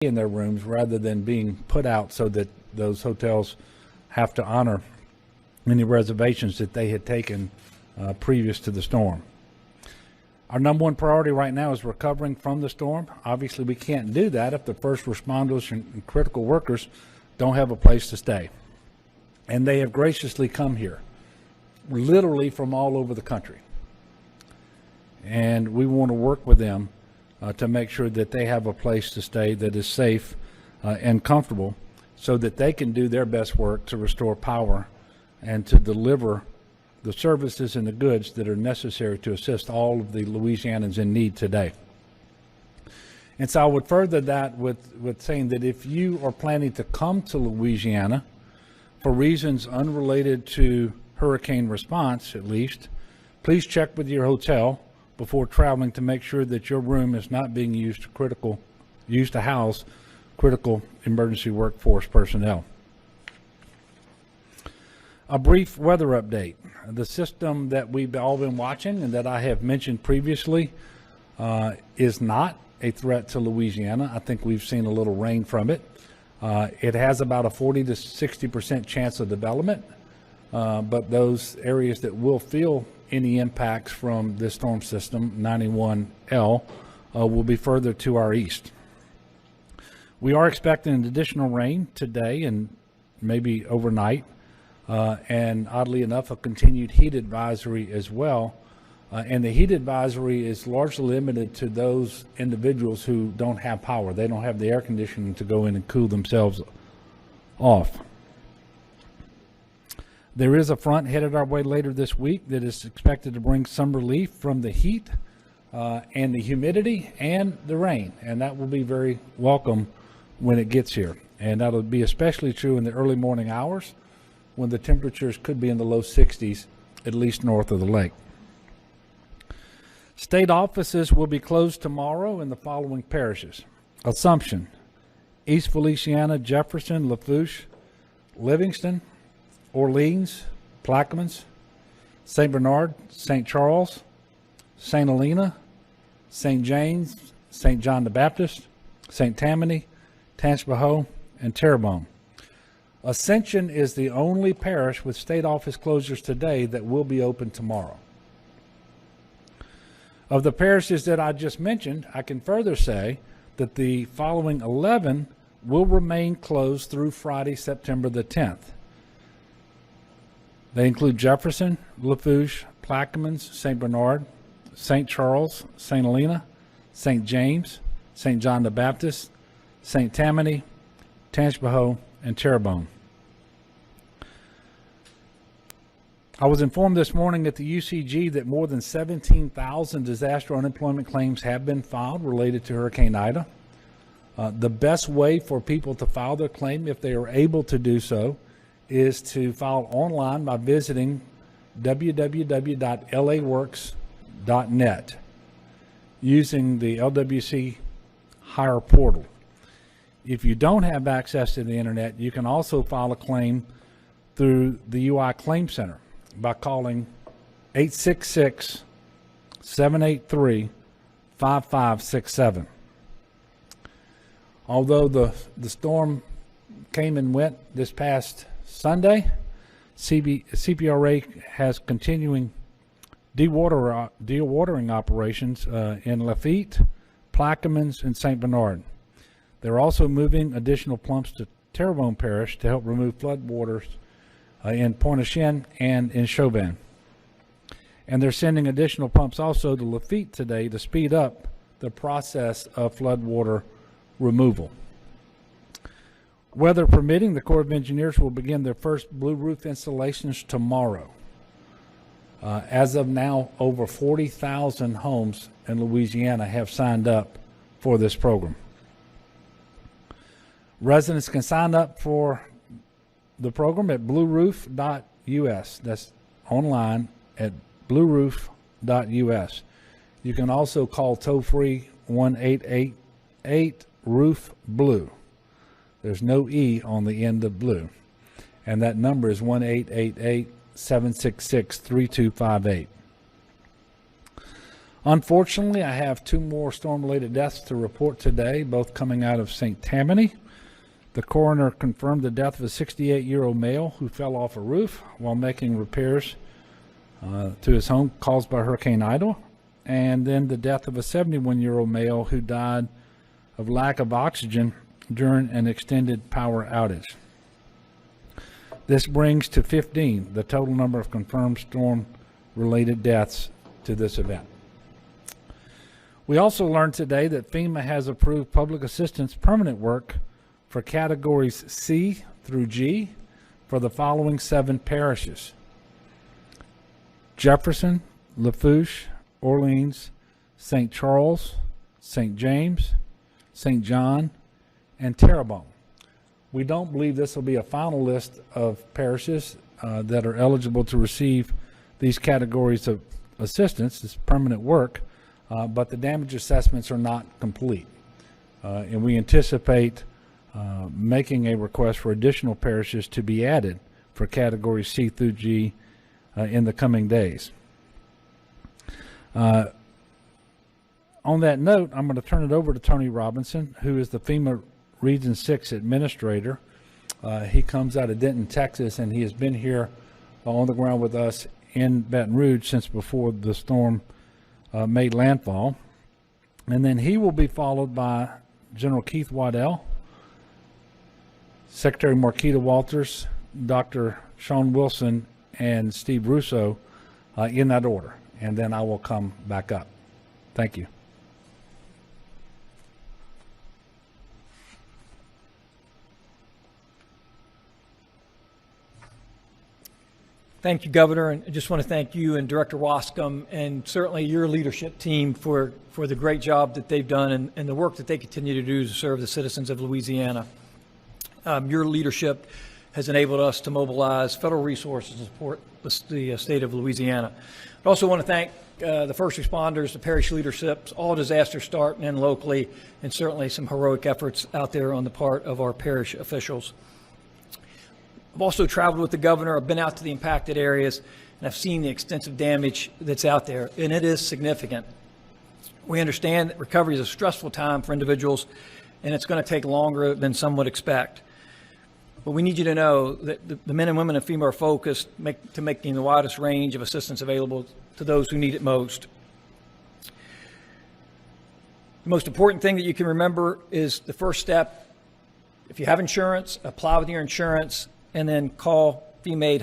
in their rooms rather than being put out, so that those hotels have to honor any reservations that they had taken previous to the storm. Our number one priority right now is recovering from the storm. Obviously, we can't do that if the first responders and critical workers don't have a place to stay. And they have graciously come here, literally from all over the country. And we want to work with them to make sure that they have a place to stay that is safe and comfortable, so that they can do their best work to restore power and to deliver the services and the goods that are necessary to assist all of the Louisianans in need today. And so I would further that with saying that if you are planning to come to Louisiana for reasons unrelated to hurricane response, at least, please check with your hotel before traveling to make sure that your room is not being used to house critical emergency workforce personnel. A brief weather update. The system that we've all been watching and that I have mentioned previously is not a threat to Louisiana. I think we've seen a little rain from it. It has about a 40 to 60% chance of development, but those areas that will feel any impacts from this storm system, 91L, will be further to our east. We are expecting an additional rain today and maybe overnight, and oddly enough, a continued heat advisory as well. And the heat advisory is largely limited to those individuals who don't have power. They don't have the air conditioning to go in and cool themselves off. There is a front headed our way later this week that is expected to bring some relief from the heat and the humidity and the rain, and that will be very welcome when it gets here. And that'll be especially true in the early morning hours when the temperatures could be in the low 60s, at least north of the lake. State offices will be closed tomorrow in the following parishes: Assumption, East Feliciana, Jefferson, Lafourche, Livingston, Orleans, Plaquemines, St. Bernard, St. Charles, St. Helena, St. James, St. John the Baptist, St. Tammany, Tangipahoa, and Terrebonne. Ascension is the only parish with state office closures today that will be open tomorrow. Of the parishes that I just mentioned, I can further say that the following 11 will remain closed through Friday, September the 10th. They include Jefferson, Lafourche, Plaquemines, St. Bernard, St. Charles, St. Helena, St. James, St. John the Baptist, St. Tammany, Tangipahoa, and Terrebonne. I was informed this morning at the UCG that more than 17,000 disaster unemployment claims have been filed related to Hurricane Ida. The best way for people to file their claim, if they are able to do so, is to file online by visiting www.laworks.net using the LWC Hire portal. If you don't have access to the internet, you can also file a claim through the UI Claim Center by calling 866-783-5567. Although the storm came and went this past Sunday, CPRA has continuing dewatering operations in Lafitte, Plaquemines, and St. Bernard. They're also moving additional pumps to Terrebonne Parish to help remove floodwaters in Pointe-aux-Chenes and in Chauvin. And they're sending additional pumps also to Lafitte today to speed up the process of floodwater removal. Weather permitting, the Corps of Engineers will begin their first blue roof installations tomorrow. As of now, over 40,000 homes in Louisiana have signed up for this program. Residents can sign up for the program at blueroof.us. That's online at blueroof.us. You can also call toll-free 1-888-ROOF-BLUE. There's no E on the end of blue. And that number is 1-888-766-3258. Unfortunately, I have 2 more storm-related deaths to report today, both coming out of St. Tammany. The coroner confirmed the death of a 68-year-old male who fell off a roof while making repairs to his home caused by Hurricane Ida, and then the death of a 71-year-old male who died of lack of oxygen during an extended power outage. This brings to 15 the total number of confirmed storm-related deaths to this event. We also learned today that FEMA has approved public assistance permanent work for categories C through G for the following 7 parishes: Jefferson, Lafourche, Orleans, St. Charles, St. James, St. John, and Terrebonne. We don't believe this will be a final list of parishes that are eligible to receive these categories of assistance, this permanent work, but the damage assessments are not complete. And we anticipate making a request for additional parishes to be added for categories C through G in the coming days. On that note, I'm going to turn it over to Tony Robinson, who is the FEMA Region 6 Administrator. He comes out of Denton, Texas, and he has been here on the ground with us in Baton Rouge since before the storm made landfall. And then he will be followed by General Keith Waddell, Secretary Marquita Walters, Dr. Sean Wilson, and Steve Russo in that order. And then I will come back up. Thank you. Thank you, Governor, and I just want to thank you and Director Wascom and certainly your leadership team for the great job that they've done and the work that they continue to do to serve the citizens of Louisiana. Your leadership has enabled us to mobilize federal resources to support the state of Louisiana. I also want to thank the first responders, the parish leaderships, all disasters start and end locally, and certainly some heroic efforts out there on the part of our parish officials. I've also traveled with the governor. I've been out to the impacted areas, and I've seen the extensive damage that's out there, and it is significant. We understand that recovery is a stressful time for individuals, and it's going to take longer than some would expect. But we need you to know that the men and women of FEMA are focused to making the widest range of assistance available to those who need it most. The most important thing that you can remember is the first step. If you have insurance, apply with your insurance, and then call FEMA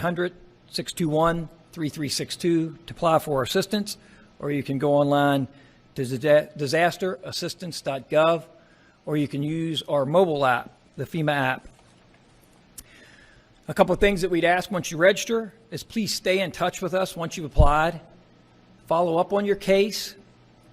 800-621-3362 to apply for assistance, or you can go online to disasterassistance.gov, or you can use our mobile app, the FEMA app. A couple of things that we'd ask once you register is please stay in touch with us once you've applied. Follow up on your case.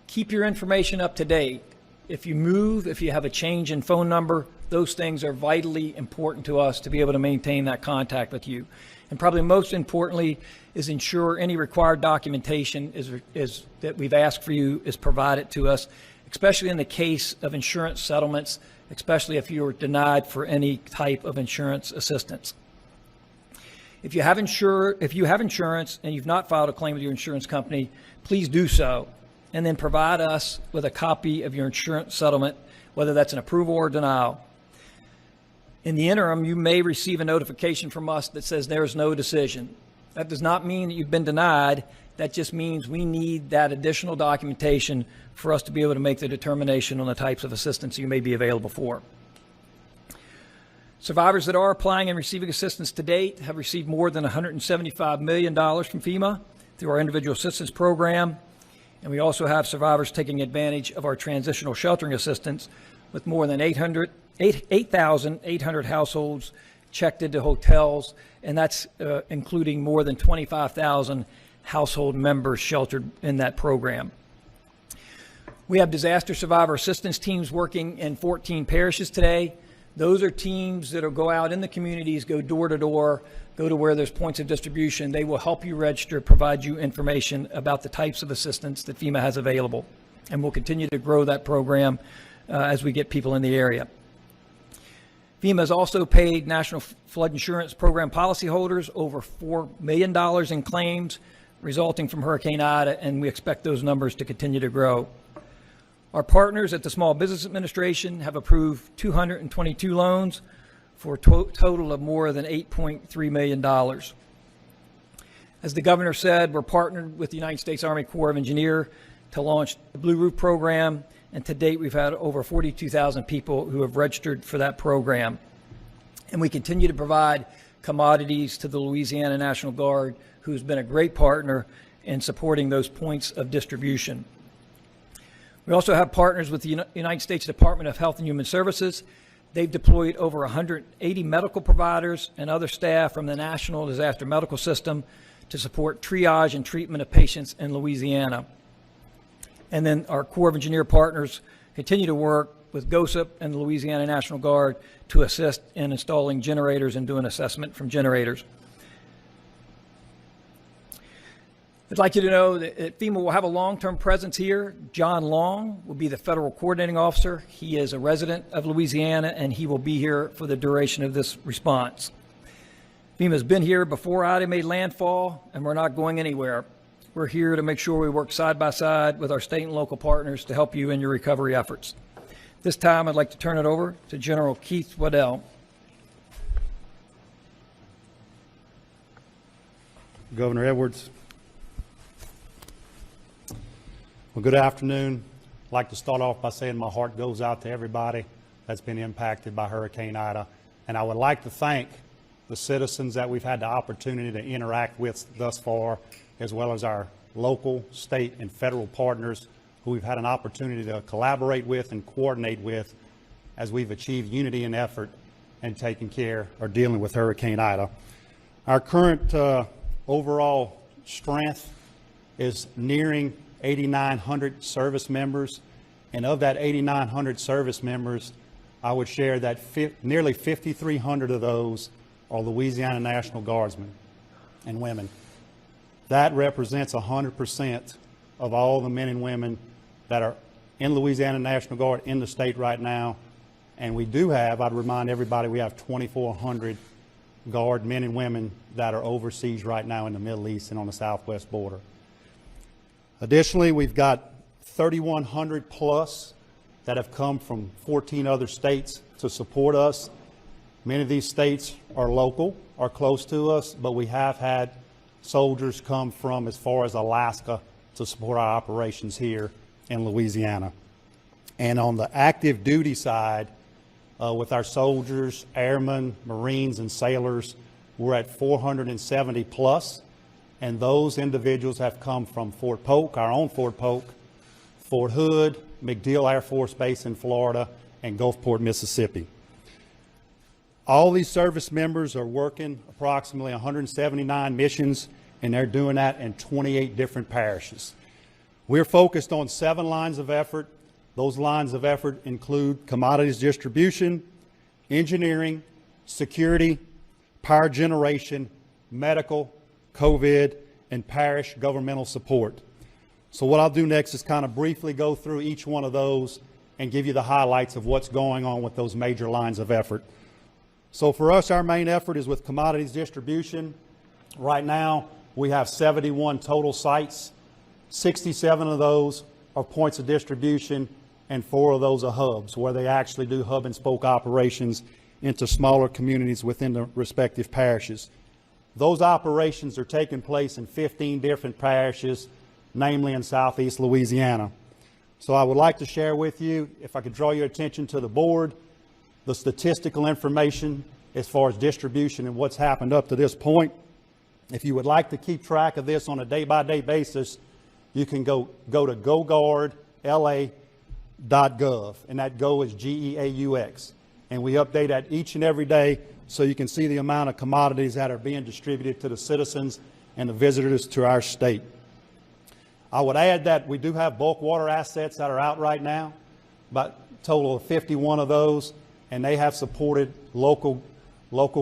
Keep your information up to date. If you move, if you have a change in phone number, those things are vitally important to us to be able to maintain that contact with you. And probably most importantly is ensure any required documentation is that we've asked for you is provided to us, especially in the case of insurance settlements, especially if you were denied for any type of insurance assistance. If you have insurance and you've not filed a claim with your insurance company, please do so, and then provide us with a copy of your insurance settlement, whether that's an approval or denial. In the interim, you may receive a notification from us that says there is no decision. That does not mean that you've been denied. That just means we need that additional documentation for us to be able to make the determination on the types of assistance you may be available for. Survivors that are applying and receiving assistance to date have received more than $175 million from FEMA through our individual assistance program. And we also have survivors taking advantage of our transitional sheltering assistance with more than 8,800 households checked into hotels, and that's including more than 25,000 household members sheltered in that program. We have disaster survivor assistance teams working in 14 parishes today. Those are teams that will go out in the communities, go door to door, go to where there's points of distribution. They will help you register, provide you information about the types of assistance that FEMA has available. And we'll continue to grow that program as we get people in the area. FEMA has also paid National Flood Insurance Program policyholders over $4 million in claims resulting from Hurricane Ida, and we expect those numbers to continue to grow. Our partners at the Small Business Administration have approved 222 loans for a total of more than $8.3 million. As the governor said, we're partnered with the United States Army Corps of Engineers to launch the Blue Roof program, and to date we've had over 42,000 people who have registered for that program. And we continue to provide commodities to the Louisiana National Guard, who's been a great partner in supporting those points of distribution. We also have partners with the United States Department of Health and Human Services. They've deployed over 180 medical providers and other staff from the National Disaster Medical System to support triage and treatment of patients in Louisiana. And then our Corps of Engineer partners continue to work with GOSIP and the Louisiana National Guard to assist in installing generators and doing assessment from generators. I'd like you to know that FEMA will have a long-term presence here. John Long will be the federal coordinating officer. He is a resident of Louisiana, and he will be here for the duration of this response. FEMA's been here before Ida made landfall, and we're not going anywhere. We're here to make sure we work side by side with our state and local partners to help you in your recovery efforts. This time, I'd like to turn it over to General Keith Waddell. Governor Edwards. Well, good afternoon. I'd like to start off by saying my heart goes out to everybody that's been impacted by Hurricane Ida. And I would like to thank the citizens that we've had the opportunity to interact with thus far, as well as our local, state, and federal partners who we've had an opportunity to collaborate with and coordinate with as we've achieved unity and effort in taking care or dealing with Hurricane Ida. Our current overall strength is nearing 8,900 service members, and of that 8,900 service members, I would share that nearly 5,300 of those are Louisiana National Guardsmen and women. That represents 100% of all the men and women that are in Louisiana National Guard in the state right now. And we do have, I'd remind everybody, we have 2,400 Guard men and women that are overseas right now in the Middle East and on the southwest border. Additionally, we've got 3,100 plus that have come from 14 other states to support us. Many of these states are local, are close to us, but we have had soldiers come from as far as Alaska to support our operations here in Louisiana. And on the active duty side, with our soldiers, airmen, Marines, and sailors, we're at 470 plus. And those individuals have come from Fort Polk, our own Fort Polk, Fort Hood, MacDill Air Force Base in Florida, and Gulfport, Mississippi. All these service members are working approximately 179 missions, and they're doing that in 28 different parishes. We're focused on 7 lines of effort. Those lines of effort include commodities distribution, engineering, security, power generation, medical, COVID, and parish governmental support. So what I'll do next is kind of briefly go through each one of those and give you the highlights of what's going on with those major lines of effort. So for us, our main effort is with commodities distribution. Right now, we have 71 total sites. 67 of those are points of distribution, and 4 of those are hubs, where they actually do hub and spoke operations into smaller communities within the respective parishes. Those operations are taking place in 15 different parishes, namely in southeast Louisiana. So I would like to share with you, if I could draw your attention to the board, the statistical information as far as distribution and what's happened up to this point. If you would like to keep track of this on a day-by-day basis, you can go to goguardla.gov, and that GO is G-E-A-U-X. And we update that each and every day so you can see the amount of commodities that are being distributed to the citizens and the visitors to our state. I would add that we do have bulk water assets that are out right now, about a total of 51 of those, and they have supported local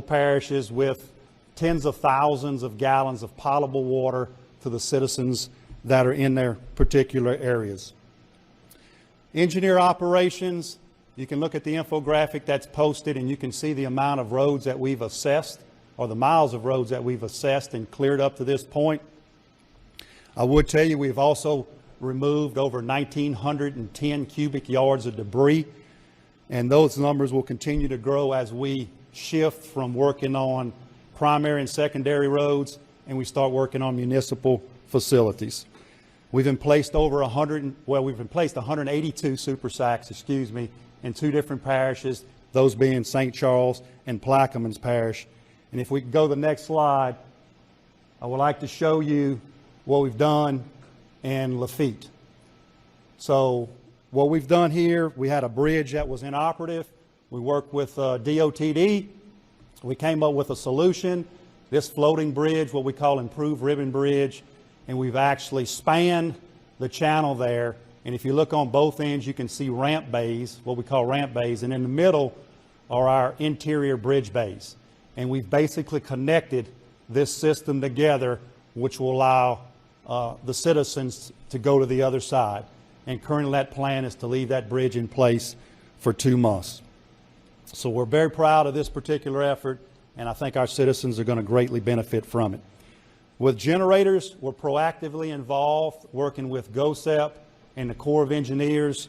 parishes with tens of thousands of gallons of potable water to the citizens that are in their particular areas. Engineer operations, you can look at the infographic that's posted and you can see the amount of roads that we've assessed, or the miles of roads that we've assessed and cleared up to this point. I would tell you we've also removed over 1,910 cubic yards of debris, and those numbers will continue to grow as we shift from working on primary and secondary roads and we start working on municipal facilities. We've replaced we've replaced 182 super sacks, in 2 different parishes, those being St. Charles and Plaquemines Parish. And if we could go to the next slide, I would like to show you what we've done in Lafitte. So what we've done here, we had a bridge that was inoperative. We worked with DOTD. We came up with a solution, this floating bridge, what we call improved ribbon bridge, and we've actually spanned the channel there. And if you look on both ends, you can see ramp bays, what we call ramp bays, and in the middle are our interior bridge bays. And we've basically connected this system together, which will allow the citizens to go to the other side. And currently that plan is to leave that bridge in place for 2 months. So we're very proud of this particular effort, and I think our citizens are going to greatly benefit from it. With generators, we're proactively involved, working with GOSEP and the Corps of Engineers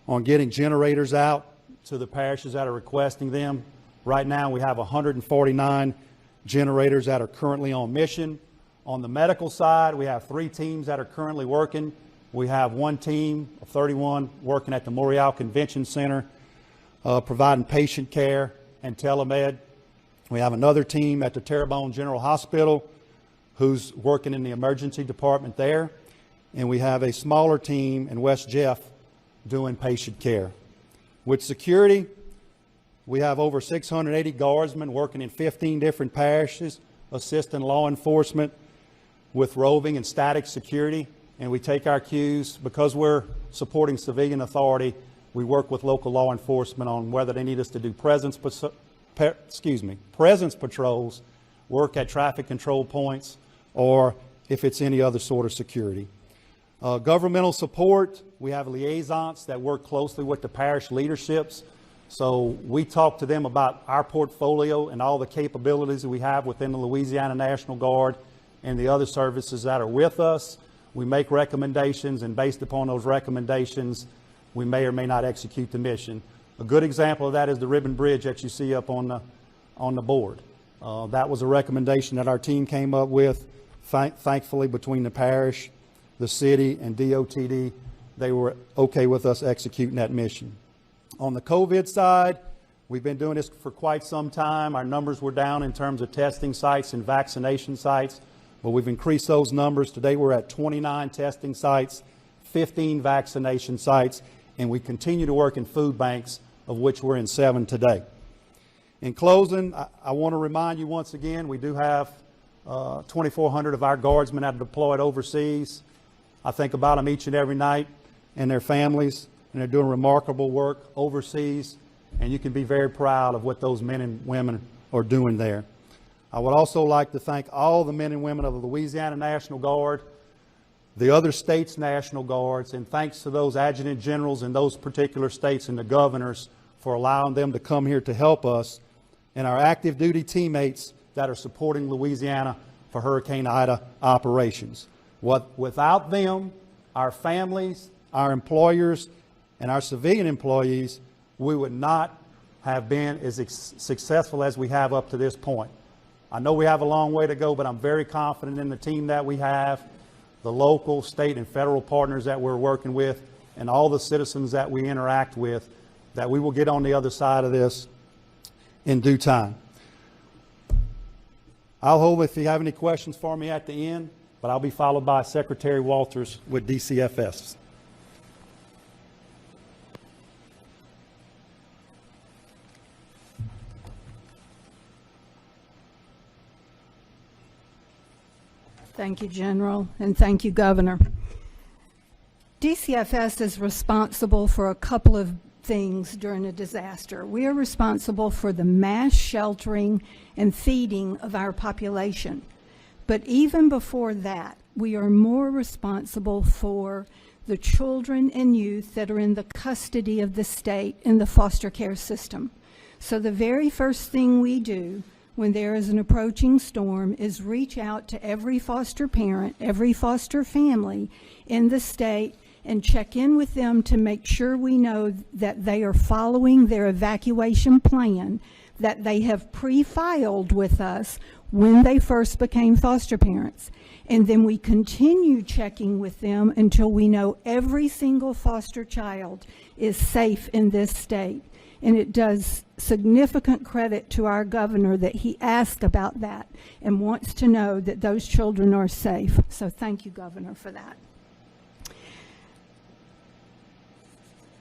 on getting generators out to the parishes that are requesting them. Right now, we have 149 generators that are currently on mission. On the medical side, we have 3 teams that are currently working. We have 1 team of 31 working at the Morial Convention Center, providing patient care and telemed. We have another team at the Terrebonne General Hospital who's working in the emergency department there. And we have a smaller team in West Jeff doing patient care. With security, we have over 680 guardsmen working in 15 different parishes, assisting law enforcement with roving and static security. And we take our cues, because we're supporting civilian authority, we work with local law enforcement on whether they need us to do presence patrols, work at traffic control points, or if it's any other sort of security. Governmental support, we have liaisons that work closely with the parish leaderships. So we talk to them about our portfolio and all the capabilities that we have within the Louisiana National Guard and the other services that are with us. We make recommendations, and based upon those recommendations, we may or may not execute the mission. A good example of that is the ribbon bridge that you see up on the board. That was a recommendation that our team came up with. Thankfully, between the parish, the city, and DOTD, they were okay with us executing that mission. On the COVID side, we've been doing this for quite some time. Our numbers were down in terms of testing sites and vaccination sites, but we've increased those numbers. Today we're at 29 testing sites, 15 vaccination sites, and we continue to work in food banks, of which we're in 7 today. In closing, I want to remind you once again, we do have 2,400 of our guardsmen that are deployed overseas. I think about them each and every night and their families, and they're doing remarkable work overseas, and you can be very proud of what those men and women are doing there. I would also like to thank all the men and women of the Louisiana National Guard, the other states' National Guards, and thanks to those adjutant generals in those particular states and the governors for allowing them to come here to help us, and our active duty teammates that are supporting Louisiana for Hurricane Ida operations. Without them, our families, our employers, and our civilian employees, we would not have been as successful as we have up to this point. I know we have a long way to go, but I'm very confident in the team that we have, the local, state, and federal partners that we're working with, and all the citizens that we interact with, that we will get on the other side of this in due time. I'll hold if you have any questions for me at the end, but I'll be followed by Secretary Walters with DCFS. Thank you, General, and thank you, Governor. DCFS is responsible for a couple of things during a disaster. We are responsible for the mass sheltering and feeding of our population. But even before that, we are more responsible for the children and youth that are in the custody of the state in the foster care system. So the very first thing we do when there is an approaching storm is reach out to every foster parent, every foster family in the state, and check in with them to make sure we know that they are following their evacuation plan that they have pre-filed with us when they first became foster parents. And then we continue checking with them until we know every single foster child is safe in this state. And it does significant credit to our governor that he asked about that and wants to know that those children are safe. So thank you, Governor, for that.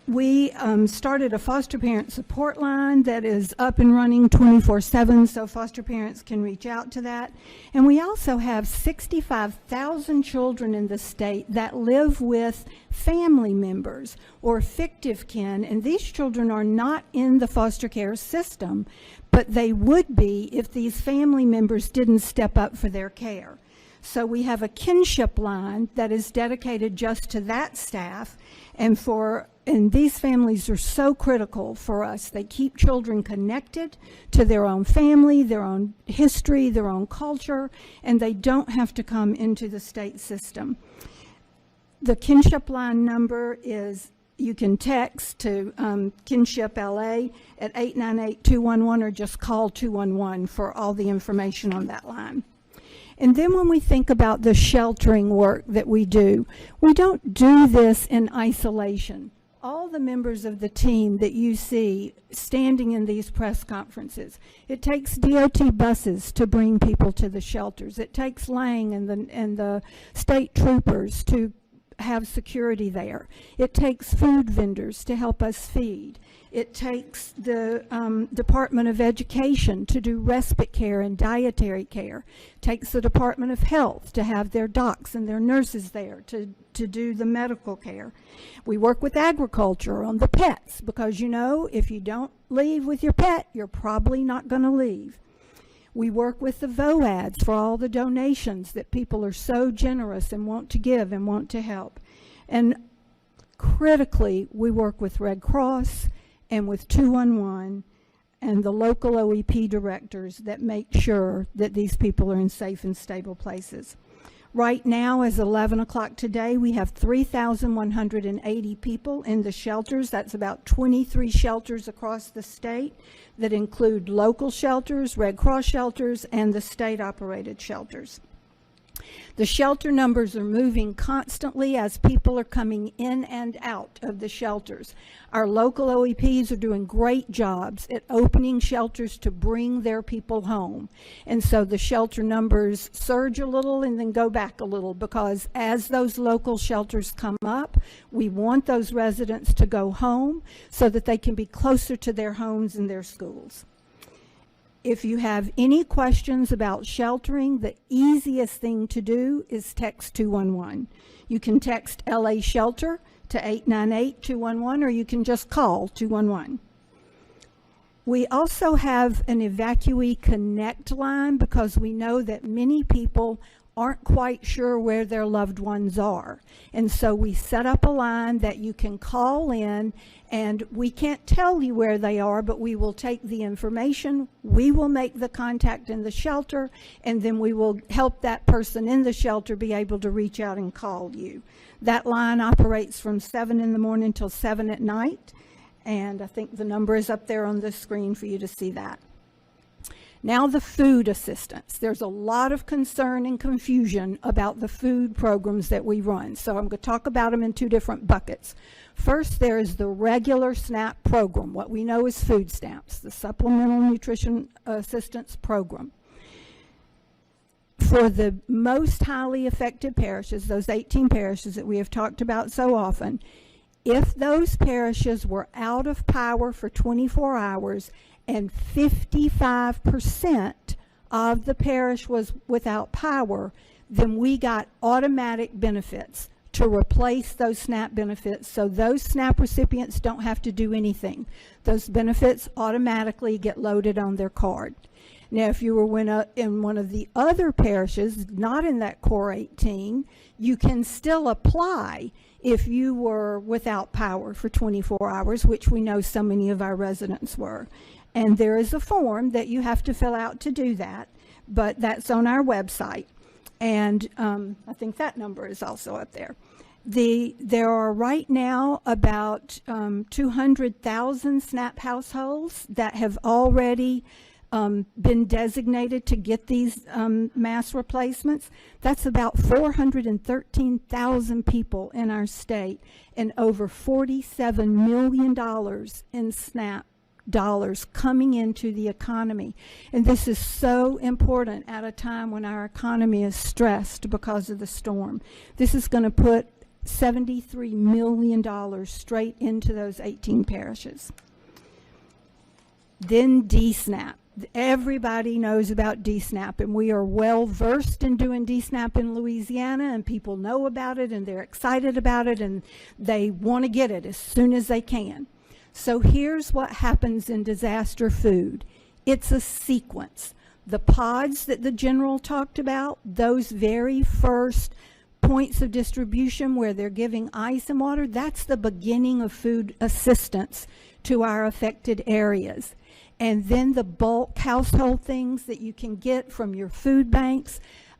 We started a foster parent support line that is up and running 24/7, so foster parents can reach out to that. And we also have 65,000 children in the state that live with family members or fictive kin, and these children are not in the foster care system, but they would be if these family members didn't step up for their care. So we have a kinship line that is dedicated just to that staff, and these families are so critical for us. They keep children connected to their own family, their own history, their own culture, and they don't have to come into the state system. The kinship line number is, you can text to Kinship LA at 898-211 or just call 211 for all the information on that line. And then when we think about the sheltering work that we don't do this in isolation. All the members of the team that you see standing in these press conferences, it takes DOT buses to bring people to the shelters. It takes Lang and the state troopers to have security there. It takes food vendors to help us feed. It takes the Department of Education to do respite care and dietary care. It takes the Department of Health to have their docs and their nurses there to do the medical care. We work with agriculture on the pets because, you know, if you don't leave with your pet, you're probably not going to leave. We work with the VOADs for all the donations that people are so generous and want to give and want to help. And critically, we work with Red Cross and with 211 and the local OEP directors that make sure that these people are in safe and stable places. Right now, as 11 o'clock today, we have 3,180 people in the shelters. That's about 23 shelters across the state that include local shelters, Red Cross shelters, and the state-operated shelters. The shelter numbers are moving constantly as people are coming in and out of the shelters. Our local OEPs are doing great jobs at opening shelters to bring their people home. And so the shelter numbers surge a little and then go back a little because as those local shelters come up, we want those residents to go home so that they can be closer to their homes and their schools. If you have any questions about sheltering, the easiest thing to do is text 211. You can text LA Shelter to 898-211, or you can just call 211. We also have an Evacuee Connect line because we know that many people aren't quite sure where their loved ones are. And so we set up a line that you can call in, and we can't tell you where they are, but we will take the information, we will make the contact in the shelter, and then we will help that person in the shelter be able to reach out and call you. That line operates from 7 in the morning till 7 at night, and I think the number is up there on the screen for you to see that. Now the food assistance. There's a lot of concern and confusion about the food programs that we run. So I'm going to talk about them in two different buckets. First, there is the regular SNAP program, what we know as food stamps, the Supplemental Nutrition Assistance Program. For the most highly affected parishes, those 18 parishes that we have talked about so often, if those parishes were out of power for 24 hours and 55% of the parish was without power, then we got automatic benefits to replace those SNAP benefits, so those SNAP recipients don't have to do anything. Those benefits automatically get loaded on their card. Now, if you were in one of the other parishes, not in that core 18, you can still apply if you were without power for 24 hours, which we know so many of our residents were. And there is a form that you have to fill out to do that, but that's on our website. And I think that number is also up there. There are right now about 200,000 SNAP households that have already been designated to get these mass replacements. That's about 413,000 people in our state, and over $47 million in SNAP dollars coming into the economy. And this is so important at a time when our economy is stressed because of the storm. This is going to put $73 million straight into those 18 parishes. Then DSNAP. Everybody knows about DSNAP, and we are well versed in doing DSNAP in Louisiana, and people know about it, and they're excited about it, and they want to get it as soon as they can. So here's what happens in disaster food. It's a sequence. The pods that the general talked about, those very first points of distribution where they're giving ice and water, that's the beginning of food assistance to our affected areas. And then the bulk household things that you can get from your food banks,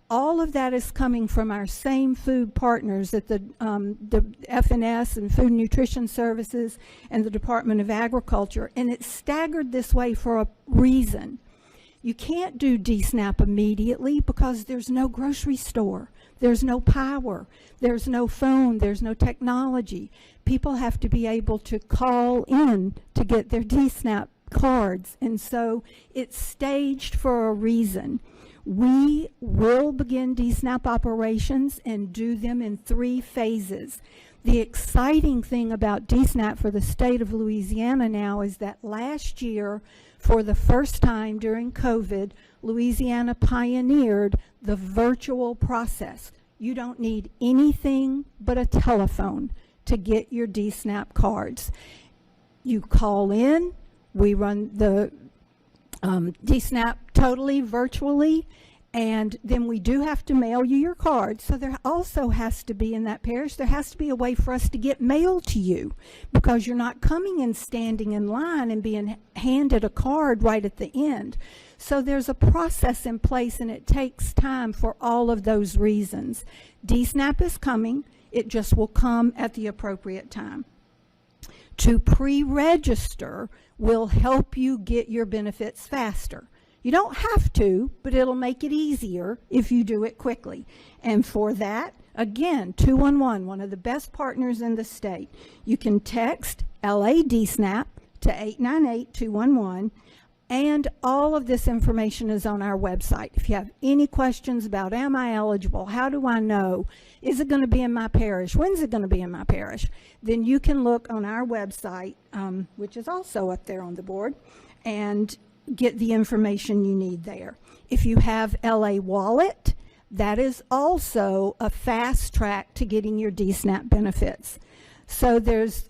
all of that is coming from our same food partners at the FNS and Food and Nutrition Services and the Department of Agriculture. And it's staggered this way for a reason. You can't do DSNAP immediately because there's no grocery store. There's no power. There's no phone. There's no technology. People have to be able to call in to get their DSNAP cards. And so it's staged for a reason. We will begin DSNAP operations and do them in 3 phases. The exciting thing about DSNAP for the state of Louisiana now is that last year, for the first time during COVID, Louisiana pioneered the virtual process. You don't need anything but a telephone to get your DSNAP cards. You call in, we run the DSNAP totally virtually, and then we do have to mail you your card. So there also has to be in that parish, there has to be a way for us to get mail to you, because you're not coming and standing in line and being handed a card right at the end. So there's a process in place, and it takes time for all of those reasons. DSNAP is coming. It just will come at the appropriate time. To pre-register will help you get your benefits faster. You don't have to, but it'll make it easier if you do it quickly. And for that, again, 211, one of the best partners in the state. You can text LA DSNAP to 898-211, and all of this information is on our website. If you have any questions about, am I eligible? How do I know? Is it going to be in my parish? When's it going to be in my parish? Then you can look on our website, which is also up there on the board, and get the information you need there. If you have LA Wallet, that is also a fast track to getting your DSNAP benefits. So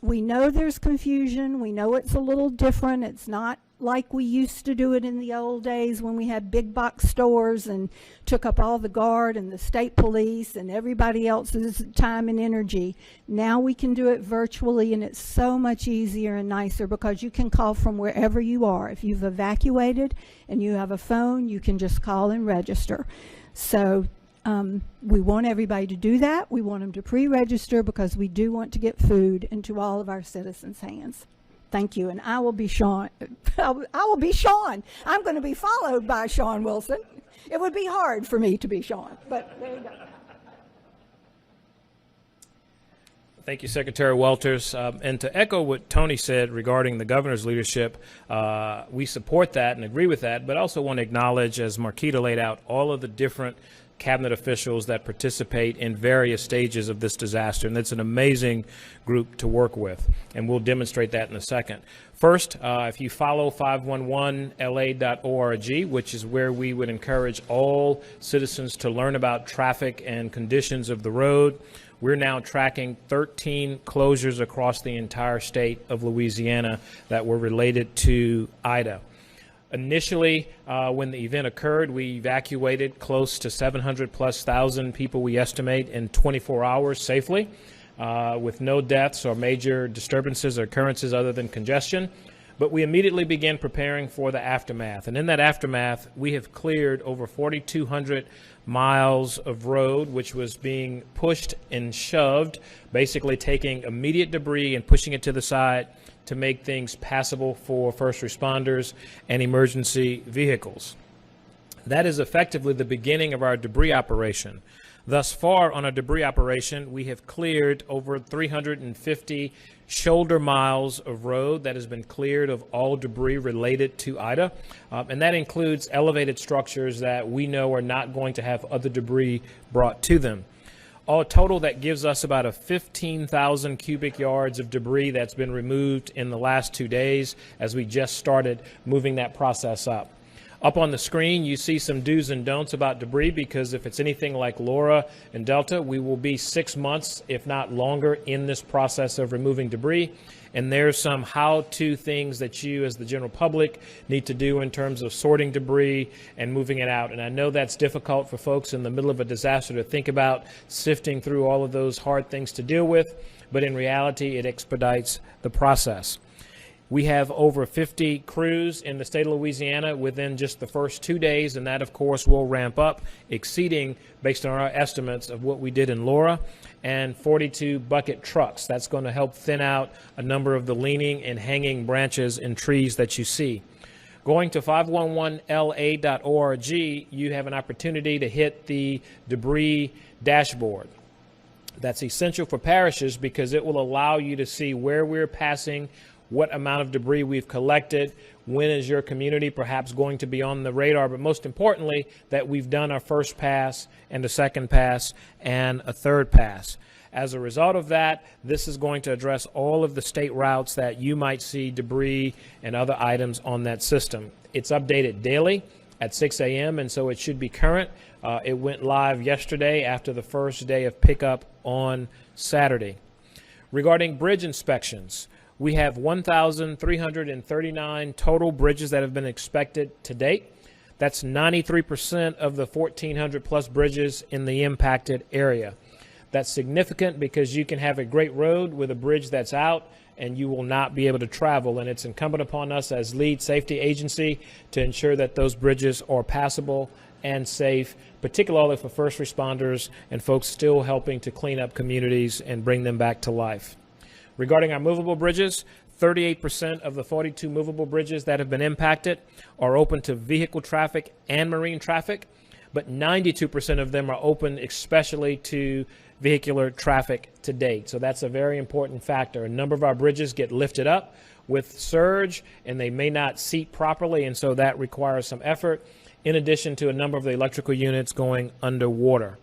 we know there's confusion. We know it's a little different. It's not like we used to do it in the old days when we had big box stores and took up all the guard and the state police and everybody else's time and energy. Now we can do it virtually, and it's so much easier and nicer because you can call from wherever you are. If you've evacuated and you have a phone, you can just call and register. So we want everybody to do that. We want them to pre-register because we do want to get food into all of our citizens' hands. Thank you. And I will be Sean. I will be Sean. I'm going to be followed by Sean Wilson. It would be hard for me to be Sean, but there you go. Thank you, Secretary Walters. And to echo what Tony said regarding the governor's leadership, we support that and agree with that, but also want to acknowledge, as Marquita laid out, all of the different cabinet officials that participate in various stages of this disaster. And it's an amazing group to work with. And we'll demonstrate that in a second. First, if you follow 511la.org, which is where we would encourage all citizens to learn about traffic and conditions of the road, we're now tracking 13 closures across the entire state of Louisiana that were related to Ida. Initially, when the event occurred, we evacuated close to 700,000+ people, we estimate, in 24 hours safely, with no deaths or major disturbances or occurrences other than congestion. But we immediately began preparing for the aftermath. And in that aftermath, we have cleared over 4,200 miles of road, which was being pushed and shoved, basically taking immediate debris and pushing it to the side to make things passable for first responders and emergency vehicles. That is effectively the beginning of our debris operation. Thus far on our debris operation, we have cleared over 350 shoulder miles of road that has been cleared of all debris related to Ida. And that includes elevated structures that we know are not going to have other debris brought to them. All total, that gives us about 15,000 cubic yards of debris that's been removed in the last 2 days as we just started moving that process up. Up on the screen, you see some do's and don'ts about debris, because if it's anything like Laura and Delta, we will be 6 months, if not longer, in this process of removing debris. And there's some how-to things that you, as the general public, need to do in terms of sorting debris and moving it out. And I know that's difficult for folks in the middle of a disaster to think about, sifting through all of those hard things to deal with, but in reality, it expedites the process. We have over 50 crews in the state of Louisiana within just the first 2 days, and that, of course, will ramp up, exceeding, based on our estimates, of what we did in Laura, and 42 bucket trucks. That's going to help thin out a number of the leaning and hanging branches and trees that you see. Going to 511la.org, you have an opportunity to hit the debris dashboard. That's essential for parishes because it will allow you to see where we're passing, what amount of debris we've collected, when is your community perhaps going to be on the radar, but most importantly, that we've done our first pass and a second pass and a third pass. As a result of that, this is going to address all of the state routes that you might see debris and other items on that system. It's updated daily at 6 a.m., and so it should be current. It went live yesterday after the first day of pickup on Saturday. Regarding bridge inspections, we have 1,339 total bridges that have been inspected to date. That's 93% of the 1,400 plus bridges in the impacted area. That's significant because you can have a great road with a bridge that's out and you will not be able to travel. And it's incumbent upon us as lead safety agency to ensure that those bridges are passable and safe, particularly for first responders and folks still helping to clean up communities and bring them back to life. Regarding our movable bridges, 38% of the 42 movable bridges that have been impacted are open to vehicle traffic and marine traffic, but 92% of them are open especially to vehicular traffic to date. So that's a very important factor. A number of our bridges get lifted up with surge and they may not seat properly, and so that requires some effort, in addition to a number of the electrical units going underwater.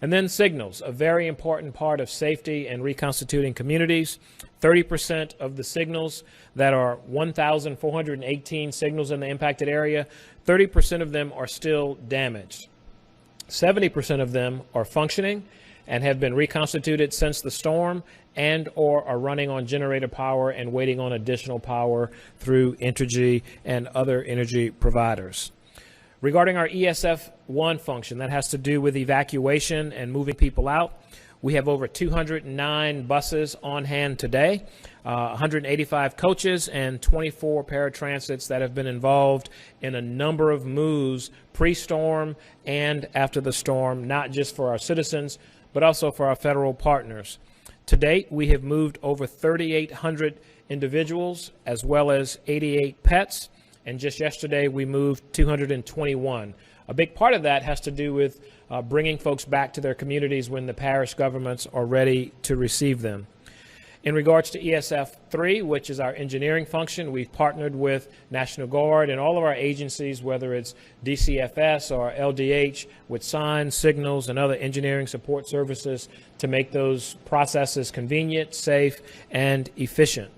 And then signals, a very important part of safety and reconstituting communities. 30% of the signals that are 1,418 signals in the impacted area, 30% of them are still damaged. 70% of them are functioning and have been reconstituted since the storm and or are running on generator power and waiting on additional power through Entergy and other energy providers. Regarding our ESF1 function, that has to do with evacuation and moving people out. We have over 209 buses on hand today, 185 coaches, and 24 paratransits that have been involved in a number of moves pre-storm and after the storm, not just for our citizens, but also for our federal partners. To date, we have moved over 3,800 individuals as well as 88 pets. And just yesterday, we moved 221. A big part of that has to do with bringing folks back to their communities when the parish governments are ready to receive them. In regards to ESF3, which is our engineering function, we've partnered with National Guard and all of our agencies, whether it's DCFS or LDH, with signs, signals, and other engineering support services to make those processes convenient, safe, and efficient.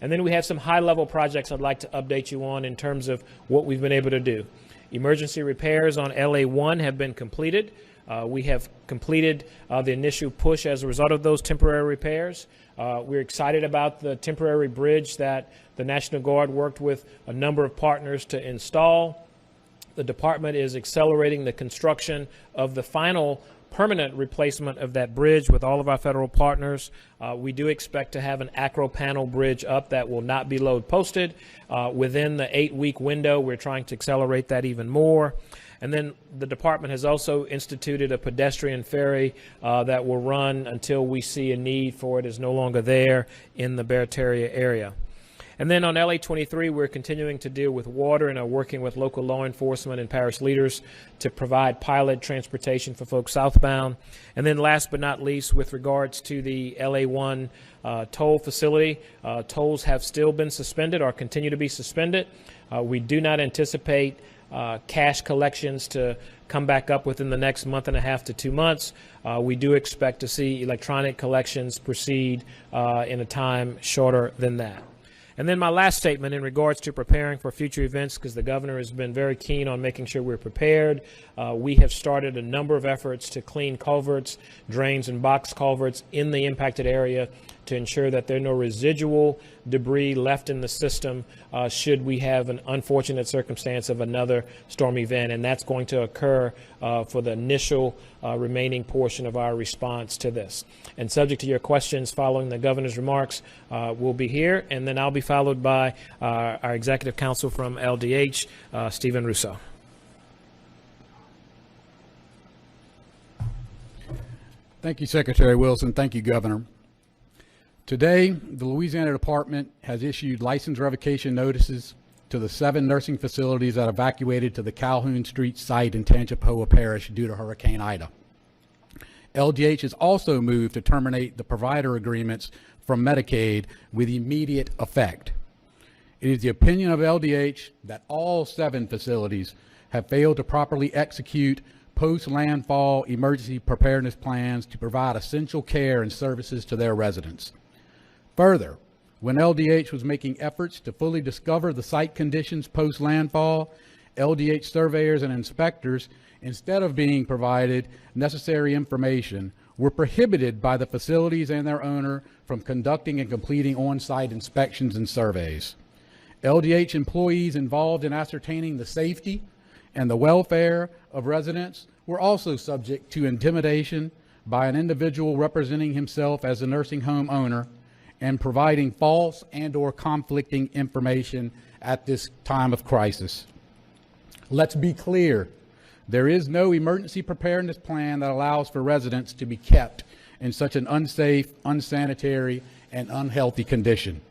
And then we have some high-level projects I'd like to update you on in terms of what we've been able to do. Emergency repairs on LA1 have been completed. We have completed the initial push as a result of those temporary repairs. We're excited about the temporary bridge that the National Guard worked with a number of partners to install. The department is accelerating the construction of the final permanent replacement of that bridge with all of our federal partners. We do expect to have an acro panel bridge up that will not be load posted within the 8-week window. We're trying to accelerate that even more. And then the department has also instituted a pedestrian ferry that will run until we see a need for it is no longer there in the Barataria area. And then on LA 23, we're continuing to deal with water and are working with local law enforcement and parish leaders to provide pilot transportation for folks southbound. And then last but not least, with regards to the LA1 toll facility, tolls have still been suspended or continue to be suspended. We do not anticipate cash collections to come back up within the next month and a half to 2 months. We do expect to see electronic collections proceed in a time shorter than that. And then my last statement in regards to preparing for future events, because the governor has been very keen on making sure we're prepared. We have started a number of efforts to clean culverts, drains, and box culverts in the impacted area to ensure that there are no residual debris left in the system should we have an unfortunate circumstance of another storm event. And that's going to occur for the initial remaining portion of our response to this. And subject to your questions following the governor's remarks, we'll be here, and then I'll be followed by our executive counsel from LDH, Stephen Russo. Thank you, Secretary Wilson. Thank you, Governor. Today, the Louisiana Department has issued license revocation notices to the 7 nursing facilities that evacuated to the Calhoun Street site in Tangipahoa Parish due to Hurricane Ida. LDH has also moved to terminate the provider agreements from Medicaid with immediate effect. It is the opinion of LDH that all 7 facilities have failed to properly execute post-landfall emergency preparedness plans to provide essential care and services to their residents. Further, when LDH was making efforts to fully discover the site conditions post-landfall, LDH surveyors and inspectors, instead of being provided necessary information, were prohibited by the facilities and their owner from conducting and completing on-site inspections and surveys. LDH employees involved in ascertaining the safety and the welfare of residents were also subject to intimidation by an individual representing himself as a nursing home owner and providing false and/or conflicting information at this time of crisis. Let's be clear. There is no emergency preparedness plan that allows for residents to be kept in such an unsafe, unsanitary, and unhealthy condition.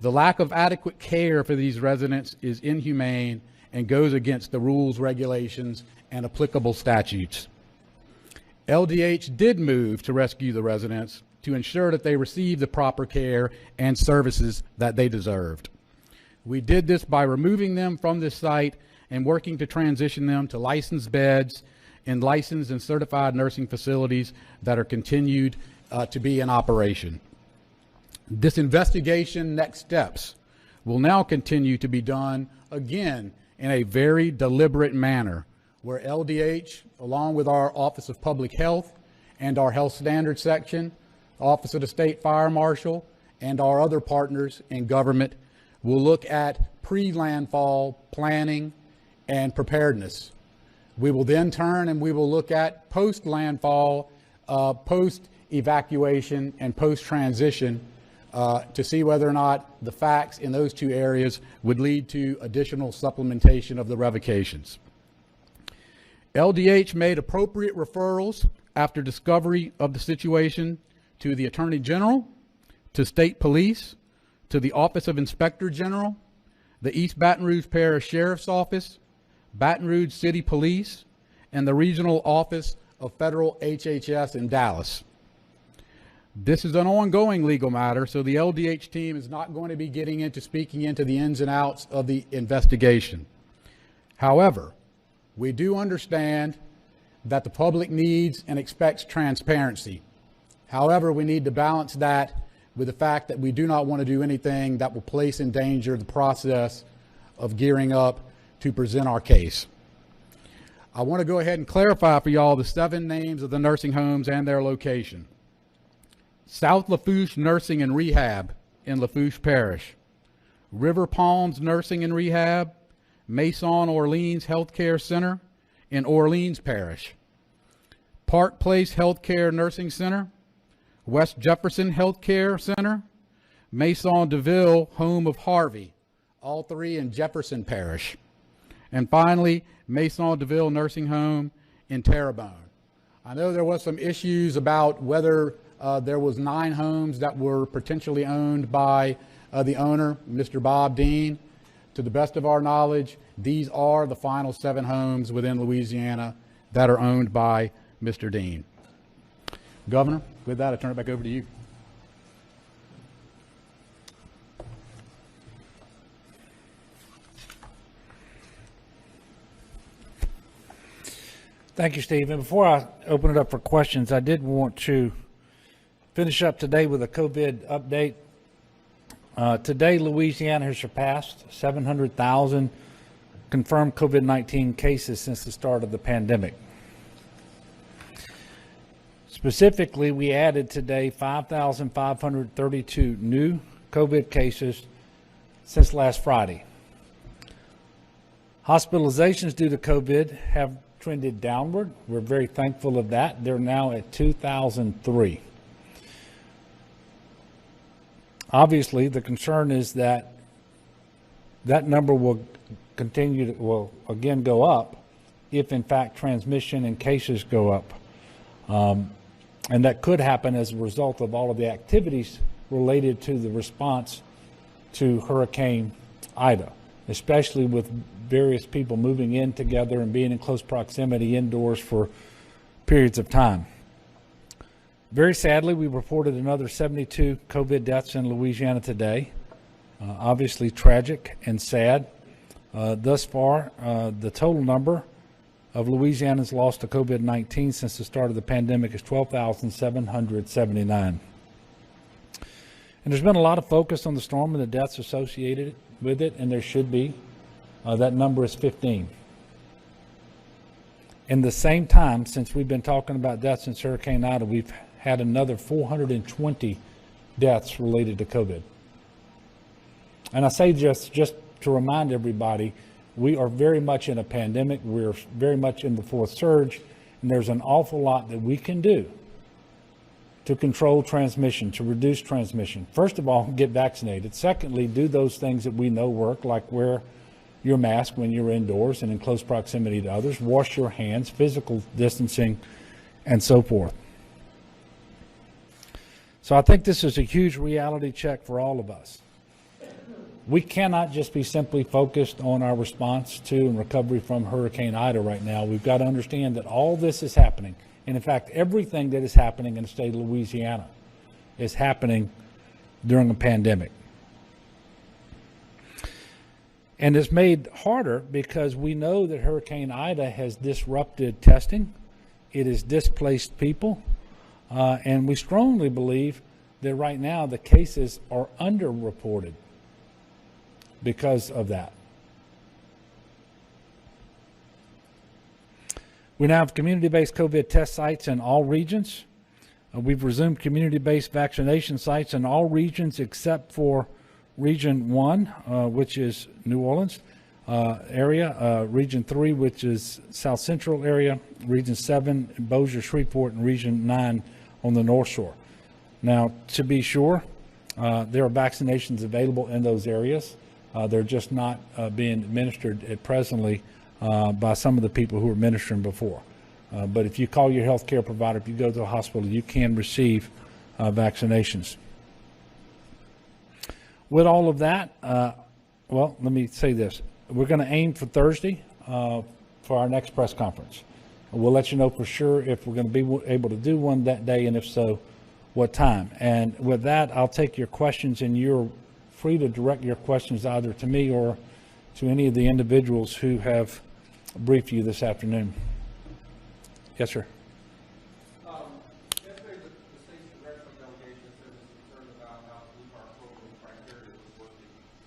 The lack of adequate care for these residents is inhumane and goes against the rules, regulations, and applicable statutes. LDH did move to rescue the residents to ensure that they received the proper care and services that they deserved. We did this by removing them from this site and working to transition them to licensed beds in licensed and certified nursing facilities that are continued to be in operation. This investigation next steps will now continue to be done again in a very deliberate manner, where LDH, along with our Office of Public Health and our Health Standards Section, Office of the State Fire Marshal, and our other partners in government, will look at pre-landfall planning and preparedness. We will then turn and we will look at post-landfall, post-evacuation, and post-transition to see whether or not the facts in those 2 areas would lead to additional supplementation of the revocations. LDH made appropriate referrals after discovery of the situation to the Attorney General, to State Police, to the Office of Inspector General, the East Baton Rouge Parish Sheriff's Office, Baton Rouge City Police, and the Regional Office of Federal HHS in Dallas. This is an ongoing legal matter, so the LDH team is not going to be getting into speaking into the ins and outs of the investigation. However, we do understand that the public needs and expects transparency. However, we need to balance that with the fact that we do not want to do anything that will place in danger the process of gearing up to present our case. I want to go ahead and clarify for y'all the 7 names of the nursing homes and their location. South Lafourche Nursing and Rehab in Lafourche Parish, River Palms Nursing and Rehab, Maison Orleans Healthcare Center in Orleans Parish, Park Place Healthcare Nursing Center, West Jefferson Healthcare Center, Maison DeVille Home of Harvey, all three in Jefferson Parish. And finally, Maison DeVille Nursing Home in Terrebonne. I know there was some issues about whether there was 9 homes that were potentially owned by the owner, Mr. Bob Dean. To the best of our knowledge, these are the final 7 homes within Louisiana that are owned by Mr. Dean. Governor, with that, I turn it back over to you. Thank you, Steve. And before I open it up for questions, I did want to finish up today with a COVID update. Today, Louisiana has surpassed 700,000 confirmed COVID-19 cases since the start of the pandemic. Specifically, we added today 5,532 new COVID cases since last Friday. Hospitalizations due to COVID have trended downward. We're very thankful of that. They're now at 2,003. Obviously, the concern is that that number will will again go up if in fact transmission and cases go up. And that could happen as a result of all of the activities related to the response to Hurricane Ida, especially with various people moving in together and being in close proximity indoors for periods of time. Very sadly, we reported another 72 COVID deaths in Louisiana today. Obviously tragic and sad. Thus far, the total number of Louisianans lost to COVID-19 since the start of the pandemic is 12,779. And there's been a lot of focus on the storm and the deaths associated with it, and there should be. That number is 15. In the same time, since we've been talking about deaths since Hurricane Ida, we've had another 420 deaths related to COVID. And I say just to remind everybody, we are very much in a pandemic. We're very much in the 4th surge, and there's an awful lot that we can do to control transmission, to reduce transmission. First of all, get vaccinated. Secondly, do those things that we know work, like wear your mask when you're indoors and in close proximity to others, wash your hands, physical distancing, and so forth. So I think this is a huge reality check for all of us. We cannot just be simply focused on our response to and recovery from Hurricane Ida right now. We've got to understand that all this is happening. And in fact, everything that is happening in the state of Louisiana is happening during a pandemic. And it's made harder because we know that Hurricane Ida has disrupted testing. It has displaced people. And we strongly believe that right now the cases are underreported because of that. We now have community-based COVID test sites in all regions. We've resumed community-based vaccination sites in all regions except for Region 1, which is New Orleans area, Region 3, which is South Central area, Region 7, Bossier, Shreveport, and Region 9 on the North Shore. Now, to be sure, there are vaccinations available in those areas. They're just not being administered at presently by some of the people who were administering before. But if you call your health care provider, if you go to a hospital, you can receive vaccinations. With all of that, well, let me say this. We're going to aim for Thursday for our next press conference. We'll let you know for sure if we're going to be able to do one that day, and if so, what time. And with that, I'll take your questions, and you're free to direct your questions either to me or to any of the individuals who have briefed you this afternoon. Yes, sir.